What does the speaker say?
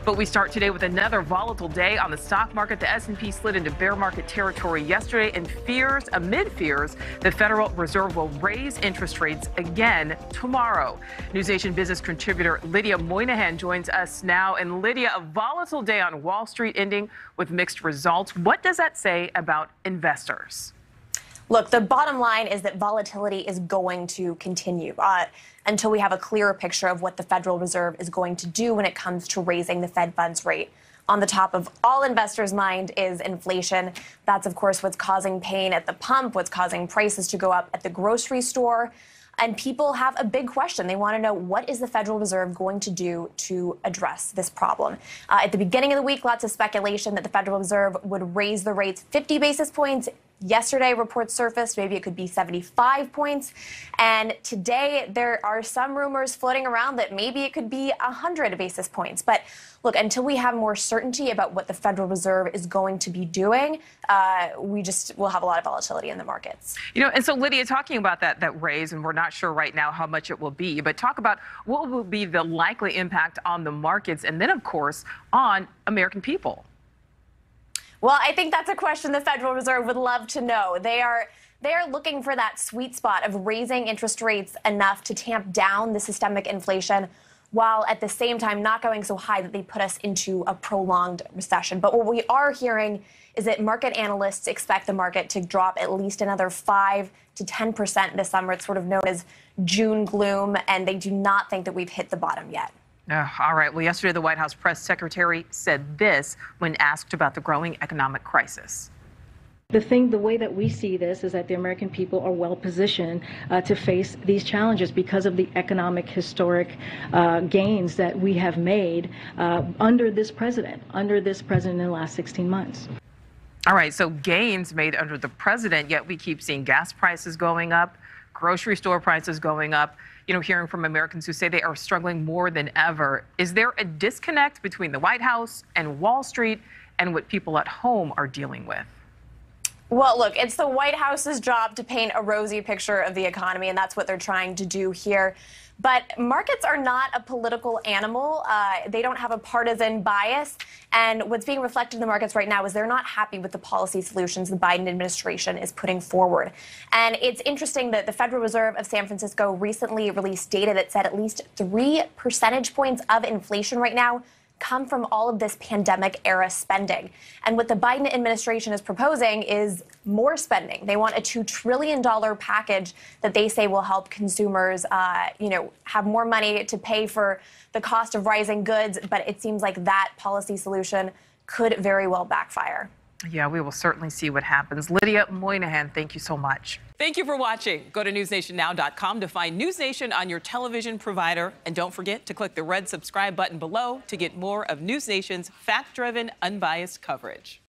But we start today with another volatile day on the stock market. The S&P slid into bear market territory yesterday, and amid fears, the Federal Reserve will raise interest rates again tomorrow. NewsNation business contributor Lydia Moynihan joins us now. And Lydia, a volatile day on Wall Street ending with mixed results. What does that say about investors? Look, the bottom line is that volatility is going to continue until we have a clearer picture of what the Federal Reserve is going to do when it comes to raising the Fed funds rate. On the top of all investors' mind is inflation. That's, of course, what's causing pain at the pump, what's causing prices to go up at the grocery store. And people have a big question. They want to know, what is the Federal Reserve going to do to address this problem? At the beginning of the week, lots of speculation that the Federal Reserve would raise the rates 50 basis points. Yesterday, reports surfaced, maybe it could be 75 points. And today, there are some rumors floating around that maybe it could be 100 basis points. But look, until we have more certainty about what the Federal Reserve is going to be doing, we'll have a lot of volatility in the markets. You know, and so, Lydia, talking about that raise, and we're not sure right now how much it will be, but talk about what will be the likely impact on the markets and then, of course, on American people. Well, I think that's a question the Federal Reserve would love to know. They are looking for that sweet spot of raising interest rates enough to tamp down the systemic inflation, while at the same time not going so high that they put us into a prolonged recession. But what we are hearing is that market analysts expect the market to drop at least another 5 to 10% this summer. It's sort of known as June gloom, and they do not think that we've hit the bottom yet. All right. Well, yesterday, the White House press secretary said this when asked about the growing economic crisis. The way that we see this is that the American people are well positioned to face these challenges because of the economic historic gains that we have made under this president in the last 16 months. All right. So gains made under the president, yet we keep seeing gas prices going up, grocery store prices going up. You know, hearing from Americans who say they are struggling more than ever. Is there a disconnect between the White House and Wall Street and what people at home are dealing with? Well, look, it's the White House's job to paint a rosy picture of the economy, and that's what they're trying to do here. But markets are not a political animal. They don't have a partisan bias. And what's being reflected in the markets right now is they're not happy with the policy solutions the Biden administration is putting forward. And it's interesting that the Federal Reserve of San Francisco recently released data that said at least 3 percentage points of inflation right now come from all of this pandemic-era spending. And what the Biden administration is proposing is more spending. They want a $2 trillion package that they say will help consumers, have more money to pay for the cost of rising goods. But it seems like that policy solution could very well backfire. Yeah, we will certainly see what happens. Lydia Moynihan, thank you so much. Thank you for watching. Go to newsnationnow.com to find NewsNation on your television provider. And don't forget to click the red subscribe button below to get more of NewsNation's fact-driven, unbiased coverage.